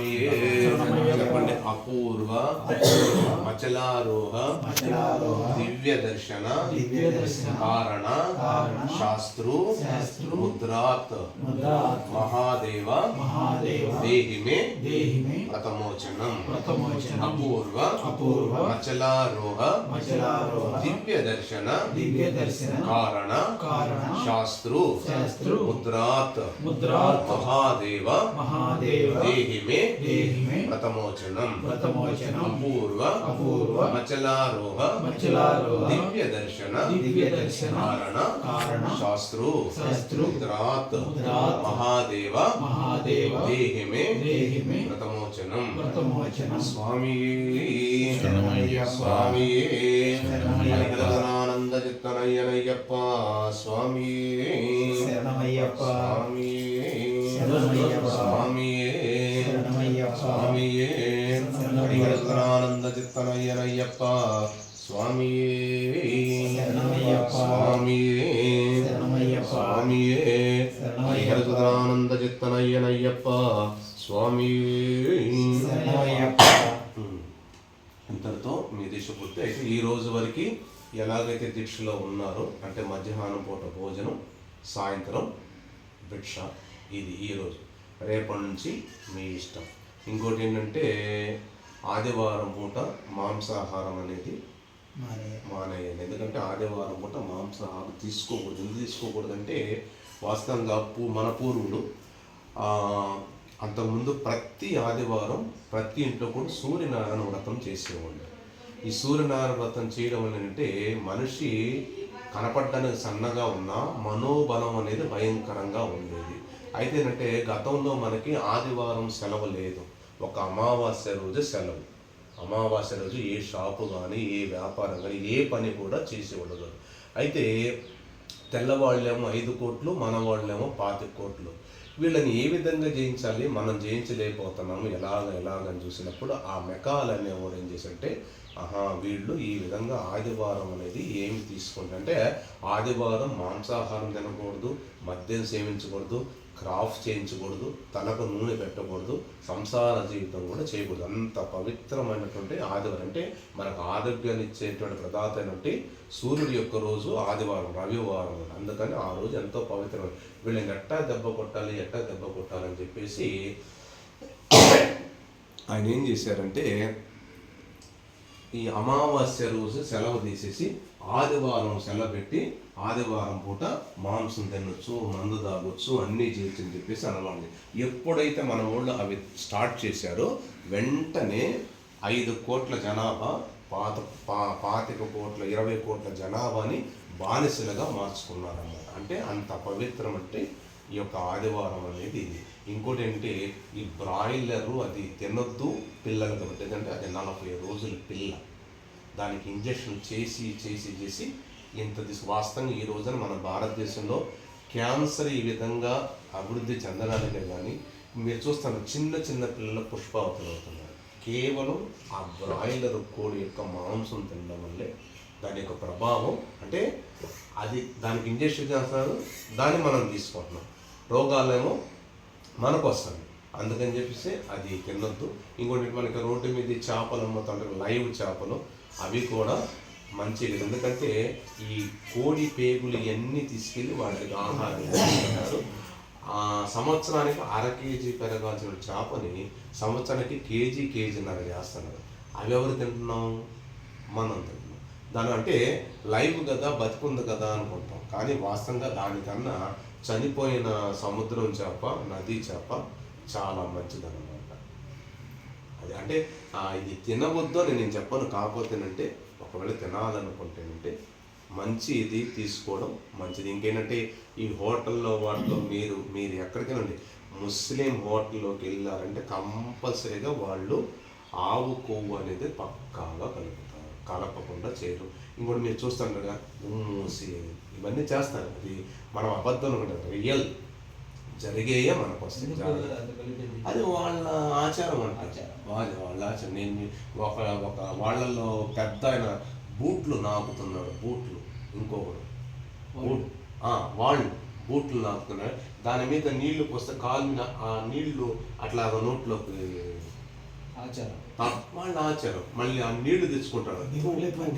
స్వామి చెప్పండి. అపూర్వ మచలారోహ దివ్య దర్శన కారణ శాస్త్రు ముద్రాత్ మహాదేవ దేహిమే వ్రతమోచనం. అపూర్వ మచలారోహ దివ్య దర్శన కారణ శాస్త్రు ముద్రాత్ మహాదేవ దేహిమే వ్రతమోచనం. అపూర్వ మచలారోహ దివ్య దర్శన కారణ శాస్త్రు ముద్రాత్ మహాదేవ దేహిమే వ్రతమోచనం. స్వామి స్వామి ఆనంద చిత్తనయ్యనయ్యప్ప స్వామి స్వామి స్వామి ఆనంద చిత్తనయ్యనయ్యప్ప స్వామి స్వామి స్వామి ఆనంద చిత్తనయ్యనయ్యప్ప స్వామి. ఇంతటితో మీ దీక్ష పూర్తి అయితే ఈ రోజు వరకు ఎలాగైతే దీక్షలో ఉన్నారో అంటే మధ్యాహ్నం పూట భోజనం, సాయంత్రం భిక్ష, ఇది ఈరోజు. రేపటి నుంచి మీ ఇష్టం. ఇంకోటి ఏంటంటే ఆదివారం పూట మాంసాహారం అనేది మానేయండి. ఎందుకంటే ఆదివారం పూట మాంసాహారం తీసుకోకూడదు. ఎందుకు తీసుకోకూడదు అంటే వాస్తవంగా మన పూర్వులు అంతకుముందు ప్రతి ఆదివారం ప్రతి ఇంట్లో కూడా సూర్యనారాయణ వ్రతం చేసేవాళ్ళు. ఈ సూర్యనారాయణ వ్రతం చేయడం అంటే మనిషి కనపడడానికి సన్నగా ఉన్న మనోబలం అనేది భయంకరంగా ఉండేది. అయితే ఏంటంటే గతంలో మనకి ఆదివారం సెలవు లేదు, ఒక అమావాస్య రోజు సెలవు. అమావాస్య రోజు ఏ షాపు కానీ ఏ వ్యాపారం కానీ ఏ పని కూడా చేసేవాళ్ళు కాదు. అయితే తెల్లవాళ్ళేమో 5 కోట్లు, మన వాళ్ళేమో 25 కోట్లు. వీళ్ళని ఏ విధంగా జయించాలి, మనం జయించలేకపోతున్నాము ఎలాగని చూసినప్పుడు ఆ మెకాల్ అనేవాడు ఏం చేశారంటే వీళ్ళు ఈ విధంగా ఆదివారం అనేది ఏమి తీసుకుంటే ఆదివారం మాంసాహారం తినకూడదు, మద్యం సేవించకూడదు, క్రాఫ్ట్ చేయించకూడదు, తలకు నూనె పెట్టకూడదు, సంసార జీవితం కూడా చేయకూడదు. అంత పవిత్రమైనటువంటి ఆదివారం అంటే మనకు ఆరోగ్యాన్ని ఇచ్చేటువంటి ప్రదాత అయినటువంటి సూర్యుడి యొక్క రోజు ఆదివారం, రవివారం. అందుకని ఆ రోజు ఎంతో పవిత్రమైన వీళ్ళని ఎట్టా దెబ్బ కొట్టాలని చెప్పేసి ఆయన ఏం చేశారంటే ఈ అమావాస్య రోజు సెలవు తీసేసి ఆదివారం సెలవు పెట్టి ఆదివారం పూట మాంసం తినొచ్చు, మందు తాగొచ్చు, అన్నీ చేయొచ్చు అని చెప్పేసి అనవాలి. ఎప్పుడైతే మన వాళ్ళు అవి స్టార్ట్ చేశారో వెంటనే 5 కోట్ల జనాభా 25 కోట్ల 20 కోట్ల జనాభాని బానిసలుగా మార్చుకున్నారన్నమాట. అంటే అంత పవిత్రం అంటే ఈ యొక్క ఆదివారం అనేది. ఇంకోటి ఏంటంటే ఈ బ్రాయిలరు అది తినొద్దు పిల్లలు కాబట్టి, ఎందుకంటే అది 40 రోజుల పిల్ల. దానికి ఇంజక్షన్ చేసి ఇంత వాస్తవంగా ఈ రోజున మన భారతదేశంలో క్యాన్సర్ ఈ విధంగా అభివృద్ధి చెందడానికే కానీ మీరు చూస్తాను చిన్న పిల్లల పుష్పావతులు అవుతున్నారు. కేవలం ఆ బ్రాయిలర్ కోడి యొక్క మాంసం తినడం వల్లే దాని యొక్క ప్రభావం. అంటే అది దానికి ఇంజక్షన్ చేస్తారు, దాన్ని మనం తీసుకుంటున్నాం, రోగాలేమో మనకు వస్తుంది. అందుకని చెప్పేసి అది తినొద్దు. ఇంకోటి మనకి రోడ్డు మీద చేపలు అమ్ముతుంటారు, లైవ్ చేపలు, అవి కూడా మంచిది. ఎందుకంటే ఈ కోడి పేగులు ఇవన్నీ తీసుకెళ్ళి వాటికి ఆహారం ఇస్తున్నారు. సంవత్సరానికి 1/2 కేజీ పెరగాల్సిన చేపని సంవత్సరానికి కేజీన్నర చేస్తున్నారు. అవి ఎవరు తింటున్నాం? మనం తింటున్నాం. దాని అంటే లైవ్ కదా, బతికుంది కదా అనుకుంటాం, కానీ వాస్తవంగా దానికన్నా చనిపోయిన సముద్రం చేప, నదీ చేప చాలా మంచిదన్నమాట. అది అంటే ఇది తినవద్దు అని నేను చెప్పను. కాకపోతేనంటే ఒకవేళ తినాలనుకుంటేనంటే మంచి ఇది తీసుకోవడం మంచిది. ఇంకేంటంటే ఈ హోటల్లో వాటిలో మీరు ఎక్కడికైనా ముస్లిం హోటల్లోకి వెళ్ళారంటే కంపల్సరీగా వాళ్ళు ఆవు కొవ్వు అనేది పక్కాగా కలుపుతారు, కలపకుండా చేయరు. ఇంకోటి మీరు చూస్తుండగా మూసి ఇవన్నీ చేస్తారు. అది మనం అబద్ధం అనుకుంటాం, రియల్ జరిగేయే మనకు వస్తుంది. అది వాళ్ళ ఆచారం అంటారు, వాళ్ళ ఆచారం. నేను ఒక వాళ్ళల్లో పెద్ద ఆయన బూట్లు నాకుతున్నాడు, బూట్లు ఇంకొకడు వాళ్ళు బూట్లు నాకుతున్నాడు. దాని మీద నీళ్లు పోస్తే కాలు ఆ నీళ్లు అట్లా నోట్లోకి ఆచారం. వాళ్ళ ఆచారం. మళ్ళీ ఆ నీళ్లు తెచ్చుకుంటాడు. దేవుళ్ళే పని